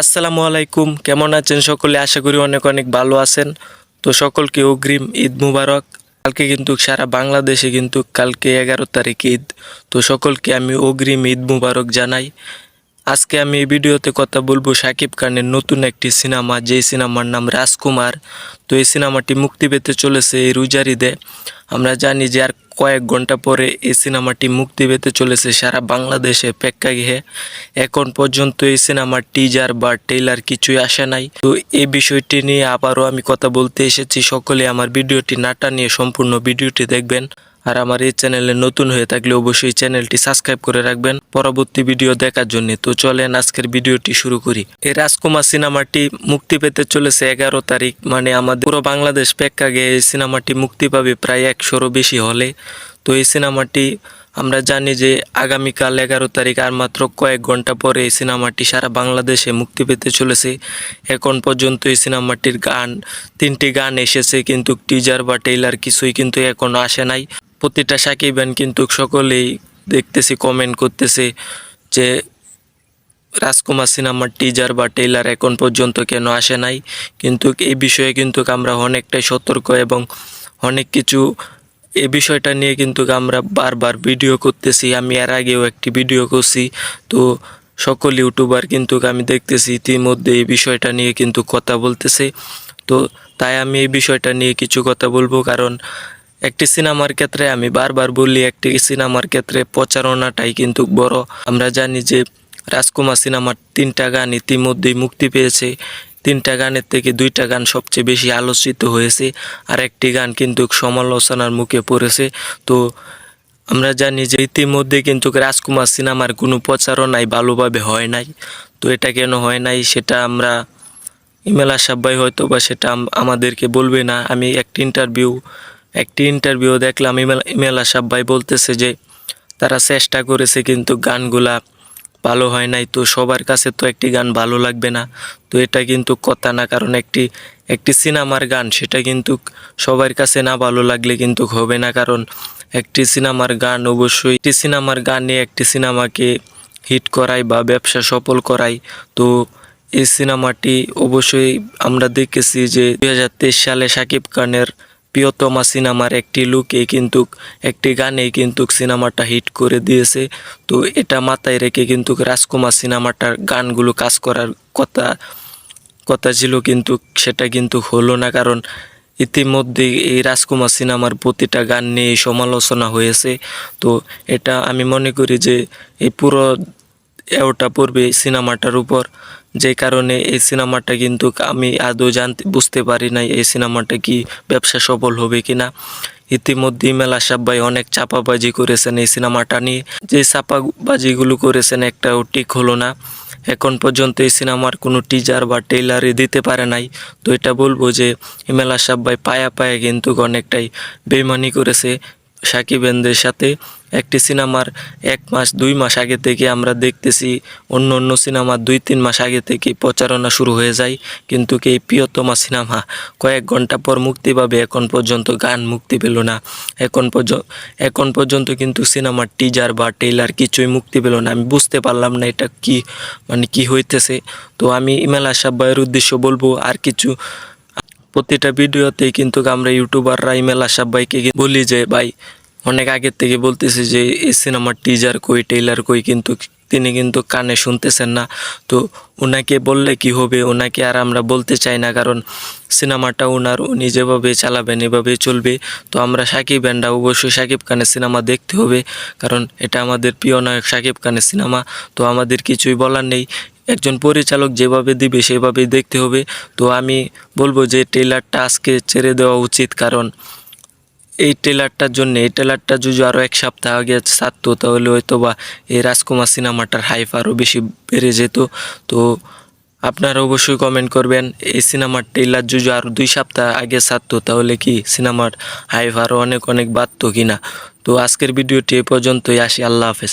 আসসালামু আলাইকুম, কেমন আছেন সকলে? আশা করি অনেক অনেক ভালো আছেন। তো সকলকে অগ্রিম ঈদ মুবারক। কালকে কিন্তু সারা বাংলাদেশে কিন্তু কালকে 11 তারিখ ঈদ। তো সকলকে আমি অগ্রিম ঈদ মুবারক জানাই। আজকে আমি এই ভিডিওতে কথা বলবো শাকিব খানের নতুন একটি সিনেমা, যেই সিনেমার নাম রাজকুমার। তো এই সিনেমাটি মুক্তি পেতে চলেছে এই রোজার ঈদে। আমরা জানি যে আর কয়েক ঘন্টা পরে এই সিনেমাটি মুক্তি পেতে চলেছে সারা বাংলাদেশে প্রেক্ষাগৃহে। এখন পর্যন্ত এই সিনেমার টিজার বা ট্রেলার কিছুই আসে নাই। তো এই বিষয়টি নিয়ে আবারও আমি কথা বলতে এসেছি। সকলে আমার ভিডিওটি না টানিয়ে সম্পূর্ণ ভিডিওটি দেখবেন। আর আমার এই চ্যানেলে নতুন হয়ে থাকলে অবশ্যই চ্যানেলটি সাবস্ক্রাইব করে রাখবেন পরবর্তী ভিডিও দেখার জন্য। তো চলেন আজকের ভিডিওটি শুরু করি। এই রাজকুমার সিনেমাটি মুক্তি পেতে চলেছে 11 তারিখ, মানে আমাদের পুরো বাংলাদেশ প্রেক্ষাগৃহে এই সিনেমাটি মুক্তি পাবে প্রায় 100-রও বেশি হলে। তো এই সিনেমাটি আমরা জানি যে আগামীকাল 11 তারিখ, আর মাত্র কয়েক ঘন্টা পরে এই সিনেমাটি সারা বাংলাদেশে মুক্তি পেতে চলেছে। এখন পর্যন্ত এই সিনেমাটির তিনটি গান এসেছে, কিন্তু টিজার বা ট্রেলার কিছুই কিন্তু এখনো আসে নাই। প্রতিটা সাকিবান কিন্তু সকলেই দেখতেছি কমেন্ট করতেছে যে রাজকুমার সিনেমার টিজার বা ট্রেলার এখন পর্যন্ত কেন আসে নাই। কিন্তু এই বিষয়ে কিন্তু আমরা অনেকটাই সতর্ক এবং অনেক কিছু এই বিষয়টা নিয়ে কিন্তু আমরা বারবার ভিডিও করতেছি। আমি এর আগেও একটি ভিডিও করছি। তো সকল ইউটিউবার কিন্তু আমি দেখতেছি ইতিমধ্যে এই বিষয়টা নিয়ে কিন্তু কথা বলতেছে। তো তাই আমি এই বিষয়টা নিয়ে কিছু কথা বলবো, কারণ একটি সিনেমার ক্ষেত্রে আমি বারবার বলি, একটি সিনেমার ক্ষেত্রে প্রচারণাটাই কিন্তু বড়। আমরা জানি যে রাজকুমার সিনেমার 3টা গান ইতিমধ্যেই মুক্তি পেয়েছে। 3টা গানের থেকে 2টা গান সবচেয়ে বেশি আলোচিত হয়েছে, আর একটি গান কিন্তু সমালোচনার মুখে পড়েছে। তো আমরা জানি যে ইতিমধ্যে কিন্তু রাজকুমার সিনেমার কোনো প্রচারণাই ভালোভাবে হয় নাই। তো এটা কেন হয় নাই সেটা আমরা ইমেল আশরাফ ভাই হয়তো বা সেটা আমাদেরকে বলবে না। আমি একটি ইন্টারভিউ দেখলাম, ইমেল আশরাফ ভাই বলতেছে যে তারা চেষ্টা করেছে কিন্তু গানগুলা ভালো হয় নাই। তো সবার কাছে তো একটি গান ভালো লাগবে না, তো এটা কিন্তু কথা না। কারণ একটি সিনেমার গান সেটা কিন্তু সবার কাছে না ভালো লাগলে কিন্তু হবে না। কারণ একটি সিনেমার গান অবশ্যই একটি সিনেমার গানে একটি সিনেমাকে হিট করাই বা ব্যবসা সফল করাই। তো এই সিনেমাটি অবশ্যই আমরা দেখেছি যে 2023 সালে শাকিব খানের প্রিয়তমা সিনেমার একটি লুকে কিন্তু একটি গানে কিন্তু সিনেমাটা হিট করে দিয়েছে। তো এটা মাথায় রেখে কিন্তু রাজকুমার সিনেমাটার গানগুলো কাজ করার কথা কথা ছিল, কিন্তু সেটা কিন্তু হলো না। কারণ ইতিমধ্যে এই রাজকুমার সিনেমার প্রতিটা গান নিয়ে সমালোচনা হয়েছে। তো এটা আমি মনে করি যে এই পুরো ওটা পড়বে সিনেমাটার উপর, যে কারণে এই সিনেমাটা কিন্তু আমি আদৌ বুঝতে পারি নাই এই সিনেমাটা কি ব্যবসা সফল হবে কিনা। ইতিমধ্যে ইমেল আশরাফ ভাই অনেক চাপাবাজি করেছেন এই সিনেমাটা নিয়ে। যে চাপাবাজিগুলো করেছেন একটাও ঠিক হলো না। এখন পর্যন্ত এই সিনেমার কোনো টিজার বা ট্রেলারই দিতে পারে নাই। তো এটা বলবো যে ইমেল আশরাফ ভাই পায়ে কিন্তু অনেকটাই বেইমানি করেছে সাকিবেনদের সাথে। একটি সিনেমার 1 মাস 2 মাস আগে থেকে আমরা দেখতেছি, অন্য সিনেমার 2-3 মাস আগে থেকে প্রচারণা শুরু হয়ে যায়, কিন্তু এই প্রিয়তমা সিনেমা কয়েক ঘন্টা পর মুক্তি পাবে, এখন পর্যন্ত গান মুক্তি পেল না। এখন পর্যন্ত কিন্তু সিনেমার টিজার বা ট্রেলার কিছুই মুক্তি পেল না। আমি বুঝতে পারলাম না এটা কি, মানে কি হইতেছে। তো আমি ইমেল আশরাফ ভাইয়ের উদ্দেশ্য বলবো আর কিছু, প্রতিটা ভিডিওতেই কিন্তু আমরা ইউটিউবাররা ইমেল আশরাফ ভাইকে বলি যে ভাই অনেক আগের থেকে বলতেছি যে এই সিনেমার টিজার কই ট্রেলার কই, কিন্তু তিনি কিন্তু কানে শুনতেছেন না। তো ওনাকে বললে কি হবে, ওনাকে আর আমরা বলতে চাই না, কারণ সিনেমাটা উনি যেভাবে চালাবেন এভাবেই চলবে। তো আমরা সাকিবানরা অবশ্যই শাকিব খানের সিনেমা দেখতে হবে, কারণ এটা আমাদের প্রিয় নায়ক শাকিব খানের সিনেমা। তো আমাদের কিছুই বলার নেই, একজন পরিচালক যেভাবে দিবে সেভাবেই দেখতে হবে। তো আমি বলবো যে ট্রেলারটা আজকে ছেড়ে দেওয়া উচিত, কারণ এই ট্রেলারটা যদি আরও 1 সপ্তাহ আগে ছাড়তো তাহলে হয়তো বা এই রাজকুমার সিনেমাটার হাইপ আরও বেশি বেড়ে যেত। তো আপনারা অবশ্যই কমেন্ট করবেন, এই সিনেমার ট্রেলার যদি আরও 2 সপ্তাহ আগে ছাড়তো তাহলে কি সিনেমার হাইপ আরও অনেক অনেক বাড়তো কিনা। তো আজকের ভিডিওটি এ পর্যন্তই, আসি, আল্লাহ হাফেজ।